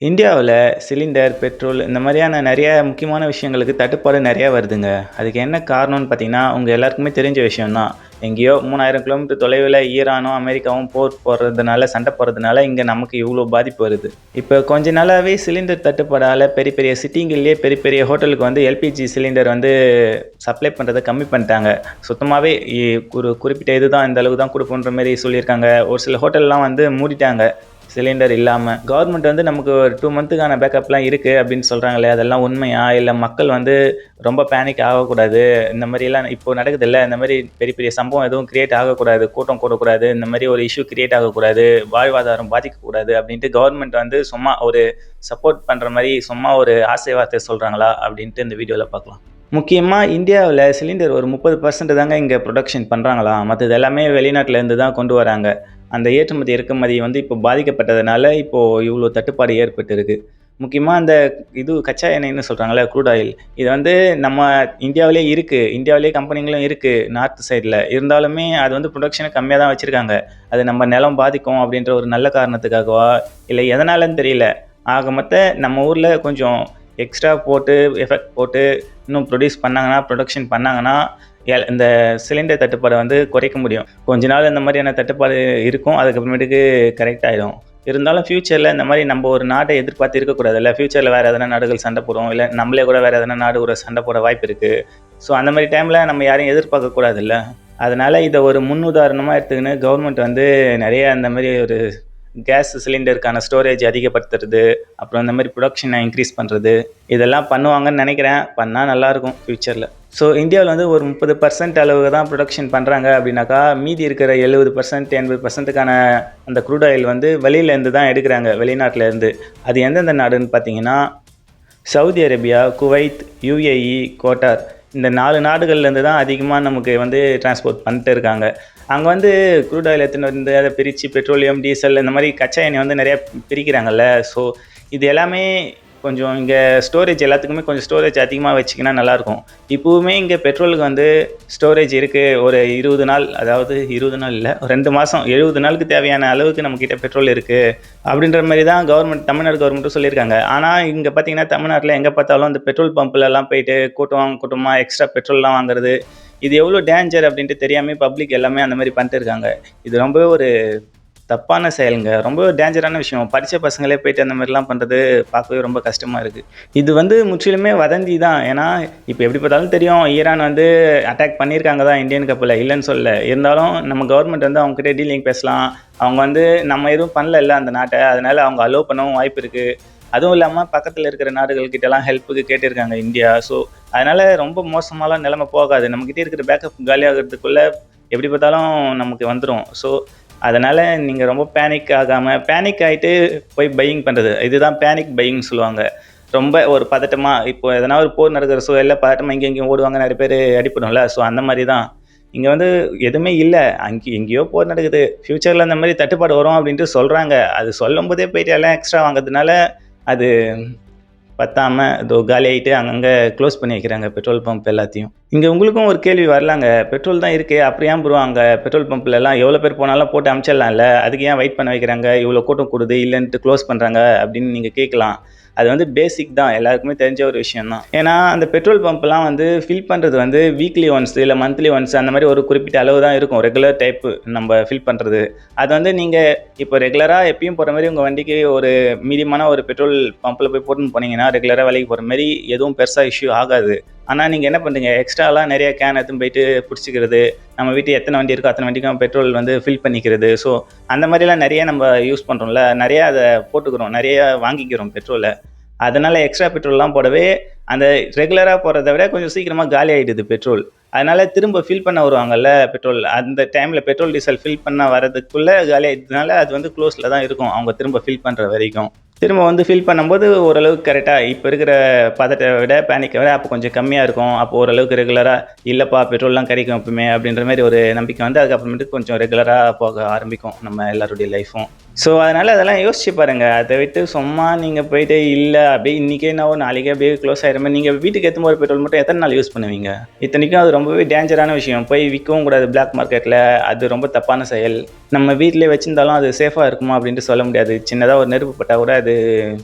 இந்தியாவுல cylinder, petrol இந்த மாரியான நெறைய முக்கியமான விஷயங்களுக்கு தட்டுப்பாடு நெறையா வருதுங்க. அதுக்கு என்ன காரணம்னு பார்த்தீங்கன்னா, உங்க எல்லாருக்குமே தெரிஞ்ச விஷயம் தான். எங்கேயோ 3000 கிலோமீட்டர் தொலைவில ஈரானும், அமெரிக்காவும் போர் போடுறதுனால, சண்டை போடுறதுனால இங்க நமக்கு இவ்ளோ பாதிப்பு வருது. இப்ப கொஞ்ச நாளாவே சிலிண்டர் தட்டுப்பாடால பெரிய பெரிய சிட்டிங்கள்லயே பெரிய பெரிய ஹோட்டலுக்கு வந்து எல்பிஜி சிலிண்டர் வந்து சப்ளை பண்றத கம்மி பண்ணிட்டாங்க. சுத்தமாவே ஒரு குறிப்பிட்ட இதுதான் இந்த அளவுக்கு தான் குடுப்போன்ற மாரி சொல்லியிருக்காங்க. ஒரு சில ஹோட்டல்லாம் வந்து மூடிட்டாங்க. சிலிண்டர் இல்லாம. கவர்மெண்ட் வந்து நமக்கு ஒரு 2 மந்த்துக்கான பேக்கப்லாம் இருக்கு அப்படின்னு சொல்றாங்களே, அதெல்லாம் உண்மையா? இல்ல மக்கள் வந்து ரொம்ப பேனிக் ஆகக்கூடாது. இந்த மாரிலாம் இப்போ நடக்குதுல்ல, இந்த மாரி பெரிய பெரிய சம்பவம் எதுவும் கிரியேட் ஆகக்கூடாது. கூட்டம் கூடக்கூடாது. இந்த மாரி ஒரு இஷ்யூ கிரியேட் ஆகக்கூடாது. வாழ்வாதாரம் பாதிக்கக்கூடாது அப்படின்ட்டு கவர்மெண்ட் வந்து சும்மா ஒரு சப்போர்ட் பண்ற மாரி சும்மா ஒரு ஆசை வார்த்தை சொல்றாங்களா? அப்படின்ட்டு இந்த வீடியோல பார்க்கலாம். முக்கியமா இந்தியாவுல சிலிண்டர் ஒரு 30% தாங்க இங்க புரொடக்ஷன் பண்றாங்களாம். மத்தது எல்லாமே வெளிநாட்டுல இருந்து தான் கொண்டு வராங்க. அந்த ஏற்றுமதி, இறக்குமதி வந்து இப்போ பாதிக்கப்பட்டதுனால, இப்போ இவ்ளோ தட்டுப்பாடு ஏற்பட்டிருக்கு. முக்கியமா அந்த கச்சா எண்ணெய்ன்னு சொல்றாங்கல்ல, க்ரூட் ஆயில். இது வந்து நம்ம இந்தியாவிலேயே இருக்கு. இந்தியாவிலேயே கம்பெனிங்களும் இருக்கு, நார்த் சைட்ல. இருந்தாலுமே அது வந்து புரொடக்ஷன கம்மியா தான் வச்சிருக்காங்க. அது நம்ம நிலம் பாதிக்கும் அப்படின்ற ஒரு நல்ல காரணத்துக்காகவா, இல்ல எதனாலன்னு தெரியல. ஆக மொத்த நம்ம ஊர்ல கொஞ்சம் எக்ஸ்ட்ரா போட்டு, எஃபெக்ட் போட்டு இன்னும் புரொடக்ஷன் பண்ணாங்கன்னா, இந்த சிலிண்டர் தட்டுப்பாட வந்து குறைக்க முடியும். கொஞ்ச நாள் இந்த மாதிரியான தட்டுப்பாடு இருக்கும். அதுக்கப்புறமேட்டுக்கு கரெக்ட் ஆயிடும். இருந்தாலும் ஃபியூச்சர்ல இந்த மாரி நம்ம ஒரு நாட்ட எதிர்பார்த்து இருக்கக்கூடாதுல்ல. ஃபியூச்சர்ல வேற எதனா நாடுகள் சண்டை போடும். இல்ல நம்மளே கூட வேற எதனா நாடு கூட சண்டை போட வாய்ப்பு இருக்கு. ஸோ அந்த மாரி டைம்ல நம்ம யாரையும் எதிர்பார்க்க கூடாதுல்ல. அதனால இத ஒரு முன்னுதாரணமா எடுத்துக்கின்னு கவர்மெண்ட் வந்து நெறைய அந்த மாரி ஒரு கேஸ் சிலிண்டருக்கான ஸ்டோரேஜ் அதிகப்படுத்துறது, அப்புறம் இந்த மாரி புரொடக்ஷன இன்க்ரீஸ் பண்றது, இதெல்லாம் பண்ணுவாங்கன்னு நெனைக்கிறேன். பண்ணா நல்லாயிருக்கும் ஃபியூச்சர்ல. ஸோ இந்தியாவுல வந்து ஒரு 30% அளவுக்கு தான் புரொடக்ஷன் பண்றாங்க அப்படின்னாக்கா, மீதி இருக்கிற 70%, 80%க்கான அந்த க்ரூட் ஆயில் வந்து வெளியிலேருந்து தான் எடுக்குறாங்க, வெளிநாட்டுலேருந்து. அது எந்தெந்த நாடுன்னு பார்த்தீங்கன்னா, Saudi Arabia, Kuwait, UAE, Kottar இந்த 4 நாடுகள்லேருந்து தான் அதிகமா நமக்கு வந்து டிரான்ஸ்போர்ட் பண்ணிட்டு இருக்காங்க. அங்க வந்து க்ரூட் ஆயில் எடுத்துன்னு வந்து அத பிரிச்சு பெட்ரோலியம், டீசல் இந்த மாரி கச்சா எண்ணெய வந்து நெறையா பிரிக்கிறாங்கல்ல. ஸோ இது எல்லாமே கொஞ்சம் இங்க ஸ்டோரேஜ் எல்லாத்துக்குமே கொஞ்சம் ஸ்டோரேஜ் அதிகமா வச்சுக்கினா நல்லாயிருக்கும். இப்பவுமே இங்க பெட்ரோலுக்கு வந்து ஸ்டோரேஜ் இருக்கு. ஒரு 20 நாள், அதாவது 20 நாள் இல்ல, 2 மாசம் 70 நாளுக்கு தேவையான அளவுக்கு நம்மகிட்ட பெட்ரோல் இருக்கு. அப்படின்ற மாரி தான் தமிழ்நாடு கவர்மெண்ட்டும் சொல்லியிருக்காங்க. ஆனா இங்க பார்த்தீங்கன்னா, தமிழ்நாட்டுல எங்க பார்த்தாலும் அந்த பெட்ரோல் பம்ப்லலாம் போயிட்டு கூட்டமா எக்ஸ்ட்ரா பெட்ரோல்லாம் வாங்குறது. இது எவ்வளோ டேஞ்சர் அப்படின்ட்டு தெரியாமயே பப்ளிக் எல்லாமே அந்த மாரி பண்ணிட்டு இருக்காங்க. இது ரொம்பவே ஒரு தப்பான செயல்ங்க. ரொம்ப டேஞ்சரான விஷயம். படிச்ச பசங்களே போயிட்டு அந்த மாரிலாம் பண்றது பார்க்கவே ரொம்ப கஷ்டமா இருக்கு. இது வந்து முற்றிலுமே வதந்தி தான். ஏன்னா, இப்ப எப்படி பார்த்தாலும் தெரியும், ஈரான் வந்து அட்டாக் பண்ணியிருக்காங்க தான் இந்தியன் கப்பல, இல்லன்னு சொல்லல. இருந்தாலும் நம்ம கவர்மெண்ட் வந்து அவங்க கிட்ட டீலிங் பேசலாம். அவங்க வந்து நம்ம எதுவும் பண்ணலல்ல அந்த நாட்ட. அதனால அவங்க அலோவ் பண்ணவும் வாய்ப்பு இருக்கு. அதுவும் இல்லாம பக்கத்துல இருக்கிற நாடுகள் கிட்டலாம் ஹெல்ப்புக்கு கேட்டிருக்காங்க இந்தியா. ஸோ, அதனால ரொம்ப மோசமாலாம் நிலைமை போகாது. நம்மகிட்ட இருக்கிற பேக்கப் காலியாகறதுக்குள்ள எப்படி பார்த்தாலும் நமக்கு வந்துரும். ஸோ அதனால நீங்க ரொம்ப பேனிக் ஆயிட்டு போய் பையிங் பண்றது. இதுதான் பேனிக் பையிங்ன்னு சொல்லுவாங்க. ரொம்ப ஒரு பதட்டமா, இப்போ எதனா ஒரு போர் நடக்கிற சூழல்ல பதட்டமா இங்க இங்கேயும் ஓடுவாங்க. நெறைய பேரு அடிபடும்ல. ஸோ அந்த மாரி தான். இங்க வந்து எதுவுமே இல்ல. எங்கேயோ போர் நடக்குது. ஃபியூச்சர்ல அந்த மாரி தட்டுப்பாடு வரும் அப்டின்ட்டு சொல்றாங்க. அது சொல்லும்போதே போயிட்டு எல்லாம் எக்ஸ்ட்ரா வாங்குறதுனால, அது பத்தாம இதோ காலியாயிட்டு அங்கங்க க்ளோஸ் பண்ணி வைக்கிறாங்க பெட்ரோல் பம்ப் எல்லாத்தையும். இங்க உங்களுக்கும் ஒரு கேள்வி வரலாங்க. பெட்ரோல் தான் இருக்கே, அப்புறம் ஏன் ப்ரோ அங்க பெட்ரோல் பம்ப்லலாம் எவ்வளோ பேர் போனாலும் போட்டு அனுப்பிச்சிடலாம்ல. அதுக்கு ஏன் வெயிட் பண்ண வைக்கிறாங்க? இவ்வளோ கூட்டம் கூடுது, இல்லன்ட்டு க்ளோஸ் பண்றாங்க அப்படின்னு நீங்க கேட்கலாம். அது வந்து பேசிக் தான். எல்லாருக்குமே தெரிஞ்ச ஒரு விஷயம் தான். ஏன்னா, அந்த பெட்ரோல் பம்ப்லாம் வந்து ஃபில் பண்றது வந்து வீக்லி ஒன்ஸ் இல்ல மந்த்லி ஒன்ஸ் அந்த மாரி ஒரு குறிப்பிட்ட அளவு தான் இருக்கும். ரெகுலர் டைப்பு நம்ம ஃபில் பண்றது. அது வந்து நீங்க இப்போ ரெகுலரா எப்பயும் போற மாரி உங்க வண்டிக்கு ஒரு மீடியமான ஒரு பெட்ரோல் பம்ப்ல போய் போட்டுன்னு போனீங்கன்னா, ரெகுலரா வேலைக்கு போற மாரி எதுவும் பெருசா இஷ்யூ ஆகாது. ஆனா நீங்க என்ன பண்றீங்க, எக்ஸ்ட்ராலாம் நெறைய கேன் எடுத்துன்னு போயிட்டு புடிச்சுக்கிறது, நம்ம வீட்டு எத்தனை வண்டி இருக்கோ அத்தனை வண்டிக்கும் பெட்ரோல் வந்து ஃபில் பண்ணிக்கிறது. ஸோ அந்த மாரிலாம் நெறைய நம்ம யூஸ் பண்றோம்ல, நெறைய அத போட்டுக்கிறோம், நெறைய வாங்கிக்கிறோம் பெட்ரோல. அதனால எக்ஸ்ட்ரா பெட்ரோல்லாம் போடவே, அந்த ரெகுலரா போறத விட கொஞ்சம் சீக்கிரமா காலி ஆயிடுது பெட்ரோல். அதனால திரும்ப ஃபில் பண்ண வருவாங்கல்ல பெட்ரோல், அந்த டைம்ல பெட்ரோல், டீசல் ஃபில் பண்ண வரதுக்குள்ள காலி ஆயிடுறதுனால அது வந்து குளோஸ்ல தான் இருக்கும். அவங்க திரும்ப ஃபில் பண்ற வரைக்கும். திரும்ப வந்து ஃபில் பண்ணும்போது ஓரளவுக்கு கரெக்ட்டா இப்ப இருக்கிற பதட்ட விட, பேனிக்க விட அப்போ கொஞ்சம் கம்மியா இருக்கும். அப்போ ஓரளவுக்கு ரெகுலரா இல்லப்பா பெட்ரோல்லாம் கிடைக்கும் எப்பவுமே அப்படின்ற மாரி ஒரு நம்பிக்கை வந்து அதுக்கப்புறமேட்டு கொஞ்சம் ரெகுலரா போக ஆரம்பிக்கும் நம்ம எல்லாருடைய லைஃப்பும். ஸோ அதனால அதெல்லாம் யோசிச்சு பாருங்க. அத விட்டு சும்மா நீங்க போயிட்டு இல்ல அப்படியே இன்னைக்கே என்னவோ நாளைக்கே அப்படியே க்ளோஸ் ஆயிடுமே. நீங்க வீட்டுக்கு எடுத்துன்னு போற பெட்ரோல் மட்டும் எத்தன நாள் யூஸ் பண்ணுவீங்க? இத்தனைக்கும் அது ரொம்பவே டேஞ்சரான விஷயம். போய் விக்கவும் கூடாது பிளாக் மார்க்கெட்ல. அது ரொம்ப தப்பான செயல். நம்ம வீட்லயே வச்சிருந்தாலும் அது சேஃபா இருக்குமா அப்படின்ட்டு சொல்ல முடியாது. சின்னதா ஒரு நெருப்பு பட்டா கூட அது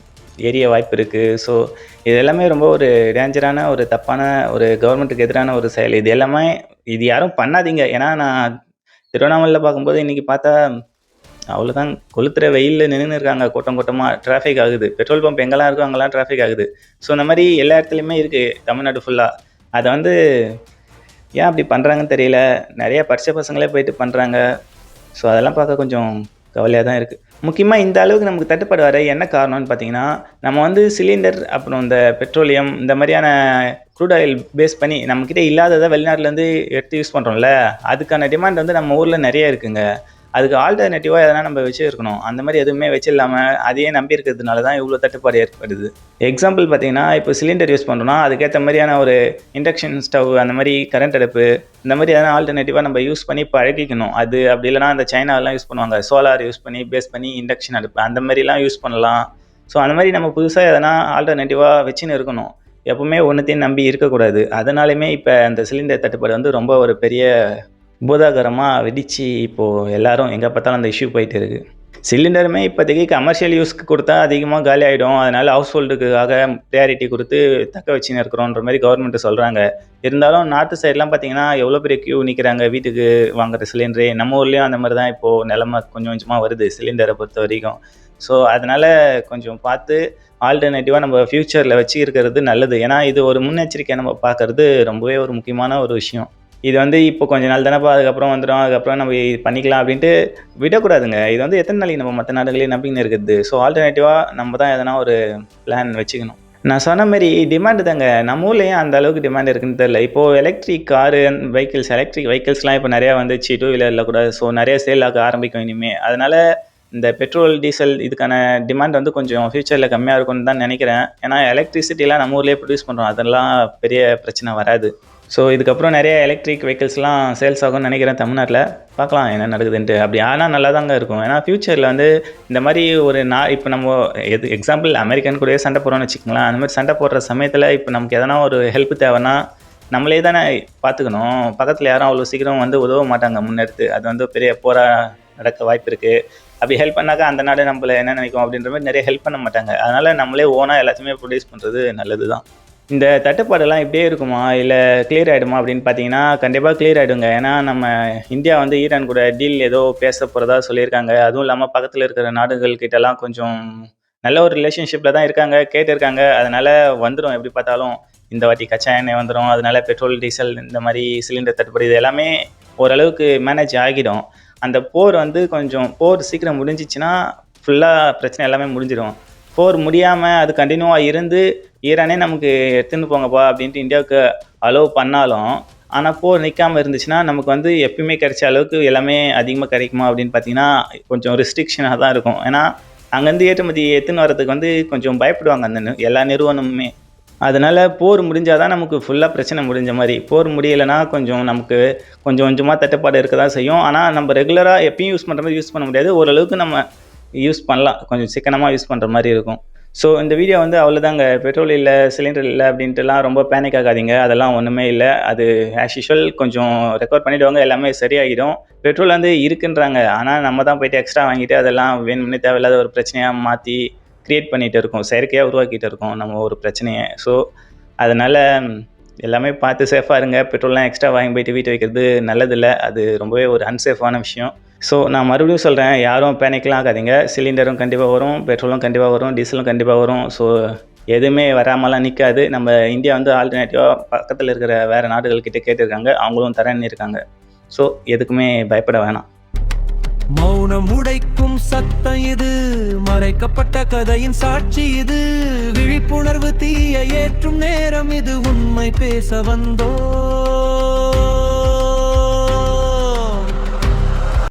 எரிய வாய்ப்பு இருக்குது. ஸோ இது எல்லாமே ரொம்ப ஒரு டேஞ்சரான ஒரு தப்பான ஒரு கவர்மெண்ட்டுக்கு எதிரான ஒரு செயல். இது எல்லாமே இது யாரும் பண்ணாதீங்க. ஏன்னா நான் திருவண்ணாமலையில் பார்க்கும்போது இன்றைக்கி பார்த்தா அவ்வளோதான் கொளுத்துற வெயிலில் நின்றுன்னு இருக்காங்க கூட்டம் கூட்டமாக. டிராஃபிக் ஆகுது. பெட்ரோல் பம்ப் எங்கெல்லாம் இருக்கோ அங்கெல்லாம் டிராஃபிக் ஆகுது. ஸோ இந்த மாதிரி எல்லா இடத்துலையுமே இருக்குது தமிழ்நாடு ஃபுல்லாக. அதை வந்து ஏன் அப்படி பண்ணுறாங்கன்னு தெரியல. நிறைய படித்த பசங்களே போயிட்டு பண்ணுறாங்க. ஸோ அதெல்லாம் பார்க்க கொஞ்சம் கவலையாக தான் இருக்குது. முக்கியமாக இந்த அளவுக்கு நமக்கு தட்டுப்பாடு வர என்ன காரணம்னு பார்த்தீங்கன்னா, நம்ம வந்து சிலிண்டர் அப்புறம் இந்த பெட்ரோலியம் இந்த மாதிரியான க்ரூட் ஆயில் பேஸ் பண்ணி நம்மக்கிட்ட இல்லாததை வெளிநாட்டிலேருந்து எடுத்து யூஸ் பண்ணுறோம்ல, அதுக்கான டிமாண்ட் வந்து நம்ம ஊரில் நிறைய இருக்குங்க. அதுக்கு ஆல்டர்னேட்டிவாக எதனா நம்ம வச்சுருக்கணும். அந்த மாதிரி எதுவுமே வச்சில்லாமல் அதையே நம்பி இருக்கிறதுனால தான் இவ்வளோ தட்டுப்பாடு ஏற்படுது. எக்ஸாம்பிள் பார்த்தீங்கன்னா, இப்போ சிலிண்டர் யூஸ் பண்ணுறோம்னா அதுக்கேற்ற மாதிரியான ஒரு இண்டக்ஷன் ஸ்டவ் அந்த மாதிரி கரண்ட் அடுப்பு இந்த மாதிரி எதனா ஆல்டர்னேட்டிவாக நம்ம யூஸ் பண்ணி பழகிக்கணும். அது அப்படி இல்லைனா அந்த சைனாவெலாம் யூஸ் பண்ணுவாங்க. சோலார் யூஸ் பண்ணி பேஸ் பண்ணி இண்டக்ஷன் அடுப்பு அந்த மாதிரிலாம் யூஸ் பண்ணலாம். ஸோ அந்த மாதிரி நம்ம புதுசாக எதனா ஆல்டர்னேட்டிவாக வச்சுன்னு இருக்கணும். எப்பவுமே ஒன்றுத்தையும் நம்பி இருக்கக்கூடாது. அதனாலுமே இப்போ அந்த சிலிண்டர் தட்டுப்பாடு வந்து ரொம்ப ஒரு பெரிய பூதாகரமாக வெடித்து இப்போது எல்லாரும் எங்கே பார்த்தாலும் அந்த இஷ்யூ போயிட்டு இருக்குது. சிலிண்டருமே இப்போதைக்கு கமர்ஷியல் யூஸ்க்கு கொடுத்தா அதிகமாக காலி ஆகிடும். அதனால் ஹவுஸ் ஹோல்டுக்காக ப்ரியாரிட்டி கொடுத்து தக்க வச்சுன்னு இருக்கிறோன்ற மாதிரி கவர்மெண்ட்டு சொல்கிறாங்க. இருந்தாலும் நார்த்து சைட்லாம் பார்த்தீங்கன்னா எவ்வளோ பெரிய க்யூ நிற்கிறாங்க வீட்டுக்கு வாங்குற சிலிண்டரே. நம்ம ஊர்லேயும் அந்த மாதிரி தான் இப்போது நிலமை கொஞ்சம் கொஞ்சமாக வருது சிலிண்டரை பொறுத்த வரைக்கும். ஸோ அதனால் கொஞ்சம் பார்த்து ஆல்டர்னேட்டிவாக நம்ம ஃப்யூச்சரில் வச்சு இருக்கிறது நல்லது. ஏன்னா இது ஒரு முன்னெச்சரிக்கை நம்ம பார்க்குறது ரொம்பவே ஒரு முக்கியமான ஒரு விஷயம். இது வந்து இப்போ கொஞ்ச நாள் தானேப்பா, அதுக்கப்புறம் வந்துடும், அதுக்கப்புறம் நம்ம பண்ணிக்கலாம் அப்படின்ட்டு விடக்கூடாதுங்க. இது வந்து எத்தனை நாளைக்கு நம்ம மற்ற நாடுகளையும் நம்பின்னு இருக்குது. ஸோ ஆல்டர்னேட்டிவாக நம்ம தான் எதனா ஒரு பிளான் வச்சுக்கணும். நான் சொன்ன மாதிரி டிமாண்டு தாங்க. நம்ம ஊர்லேயும் அந்த அளவுக்கு டிமாண்ட் இருக்குன்னு தெரியல. இப்போது எலக்ட்ரிக் காரு எலக்ட்ரிக் வெஹிக்கிள்ஸ்லாம் இப்போ நிறையா வந்துச்சு. டூ வீலரில் கூட. ஸோ நிறைய சேல் ஆக ஆரம்பிக்கும் இனிமேல். அதனால் இந்த பெட்ரோல் டீசல் இதுக்கான டிமாண்ட் வந்து கொஞ்சம் ஃப்யூச்சரில் கம்மியாக இருக்கும்னு தான் நினைக்கிறேன். ஏன்னா எலக்ட்ரிசிட்டிலாம் நம்ம ஊர்லேயே ப்ரொடியூஸ் பண்ணுறோம். அதெல்லாம் பெரிய பிரச்சனை வராது. ஸோ இதுக்கப்புறம் நிறைய எலக்ட்ரிக் வெஹிக்கிள்ஸ்லாம் சேல்ஸ் ஆகும்னு நினைக்கிறேன் தமிழ்நாட்டில். பார்க்கலாம் என்ன நடக்குதுன்ட்டு. அப்படி ஆனால் நல்லா தாங்க இருக்கும். ஏன்னா ஃப்யூச்சரில் வந்து இந்த மாதிரி ஒரு இப்போ நம்ம எக்ஸாம்பிள் அமெரிக்கன் கூடயே சண்டை போடுறோம்னு வச்சுக்கோங்களேன். அந்த மாதிரி சண்டை போடுற சமயத்தில் இப்போ நமக்கு எதனா ஒரு ஹெல்ப் தேவைன்னா நம்மளே தானே பார்த்துக்கணும். பக்கத்தில் யாரும் அவ்வளோ சீக்கிரம் வந்து உதவ மாட்டாங்க முன்னெடுத்து. அது வந்து பெரிய போராக நடக்க வாய்ப்பு இருக்குது. அப்படி ஹெல்ப் பண்ணாக்கா அந்த நாடு நம்மளை என்ன நினைக்கும் அப்படின்ற மாதிரி நிறைய ஹெல்ப் பண்ண மாட்டாங்க. அதனால் நம்மளே ஓனாக எல்லாத்தையுமே ப்ரொடியூஸ் பண்ணுறது நல்லது தான். இந்த தட்டுப்பாடெல்லாம் இப்படியே இருக்குமா இல்லை கிளியர் ஆகிடுமா அப்படின்னு பார்த்தீங்கன்னா கண்டிப்பாக கிளியர் ஆகிடுங்க. ஏன்னா நம்ம இந்தியா வந்து ஈரான் கூட டீல் ஏதோ பேச போகிறதா சொல்லியிருக்காங்க. அதுவும் இல்லாமல் பக்கத்தில் இருக்கிற நாடுகள் கிட்டலாம் கொஞ்சம் நல்ல ஒரு ரிலேஷன்ஷிப்பில் தான் இருக்காங்க, கேட்டிருக்காங்க. அதனால் வந்துடும் எப்படி பார்த்தாலும். இந்த வாட்டி கச்சா எண்ணெய் வந்துடும். அதனால் பெட்ரோல் டீசல் இந்த மாதிரி சிலிண்டர் தட்டுப்பாடு இது எல்லாமே ஓரளவுக்கு மேனேஜ் ஆகிடும். அந்த போர் வந்து கொஞ்சம் சீக்கிரம் முடிஞ்சிச்சுன்னா ஃபுல்லாக பிரச்சனை எல்லாமே முடிஞ்சிடும். போர் முடியாமல் அது கண்டினியூவாக இருந்து ஈரானே நமக்கு எடுத்துன்னு போங்கப்பா அப்படின்ட்டு இந்தியாவுக்கு அலோவ் பண்ணாலும், ஆனால் போர் நிற்காமல் இருந்துச்சுன்னா நமக்கு வந்து எப்பயுமே கிடைச்ச அளவுக்கு எல்லாமே அதிகமாக கிடைக்குமா அப்படின்னு பார்த்தீங்கன்னா கொஞ்சம் ரெஸ்ட்ரிக்ஷனாக தான் இருக்கும். ஏன்னா அங்கேருந்து ஏற்றுமதி எடுத்துன்னு வரதுக்கு வந்து கொஞ்சம் பயப்படுவாங்க அந்த எல்லா நிறுவனமுமே. அதனால் போர் முடிஞ்சால் தான் நமக்கு ஃபுல்லாக பிரச்சனை முடிஞ்ச மாதிரி. போர் முடியலைன்னா கொஞ்சம் நமக்கு கொஞ்சம் கொஞ்சமாக தட்டுப்பாடு இருக்க தான் செய்யும். ஆனால் நம்ம ரெகுலராக எப்பயும் யூஸ் பண்ணுற மாதிரி யூஸ் பண்ண முடியாது. ஓரளவுக்கு நம்ம யூஸ் பண்ணலாம். கொஞ்சம் சிக்கனமாக யூஸ் பண்ணுற மாதிரி இருக்கும். ஸோ இந்த வீடியோ வந்து அவ்வளோதாங்க. பெட்ரோல் இல்லை, சிலிண்டர் இல்லை அப்படின்ட்டுலாம் ரொம்ப பேனிக் ஆகாதீங்க. அதெல்லாம் ஒன்றுமே இல்லை. அது ஆஸ் யூஷுவல் கொஞ்சம் ரெக்கவர் பண்ணிவிடுவாங்க. எல்லாமே சரியாகிடும். பெட்ரோல் வந்து இருக்குன்றாங்க. ஆனால் நம்ம தான் போய்ட்டு எக்ஸ்ட்ரா வாங்கிட்டு அதெல்லாம் வேணும்னே தேவையில்லாத ஒரு பிரச்சனையாக மாற்றி க்ரியேட் பண்ணிகிட்டு இருக்கோம். செயற்கையாக உருவாக்கிட்டு இருக்கோம் நம்ம ஒரு பிரச்சனையை. ஸோ அதனால் எல்லாமே பார்த்து சேஃபாக இருங்க. பெட்ரோல்லாம் எக்ஸ்ட்ரா வாங்கி போய்ட்டு வீட்டு வைக்கிறது நல்லதில்லை. அது ரொம்பவே ஒரு அன்சேஃபான விஷயம். ஸோ நான் மறுபடியும் சொல்கிறேன், யாரும் பேனிக்லாம் ஆகாதீங்க. சிலிண்டரும் கண்டிப்பாக வரும், பெட்ரோலும் கண்டிப்பாக வரும், டீசலும் கண்டிப்பாக வரும். ஸோ எதுவுமே வராமலாம் நிற்காது. நம்ம இந்தியா வந்து ஆல்டர்னேட்டிவாக பக்கத்தில் இருக்கிற வேறு நாடுகள்கிட்ட கேட்டிருக்காங்க. அவங்களும் தரேன்னு இருக்காங்க. ஸோ எதுக்குமே பயப்பட வேணாம். மௌனம் உடைக்கும் சத்தம் இது, மறைக்கப்பட்ட கதையின் சாட்சி இது. விழிப்புணர்வு தீய ஏற்றும் நேரம் இது, உண்மை பேச வந்தோ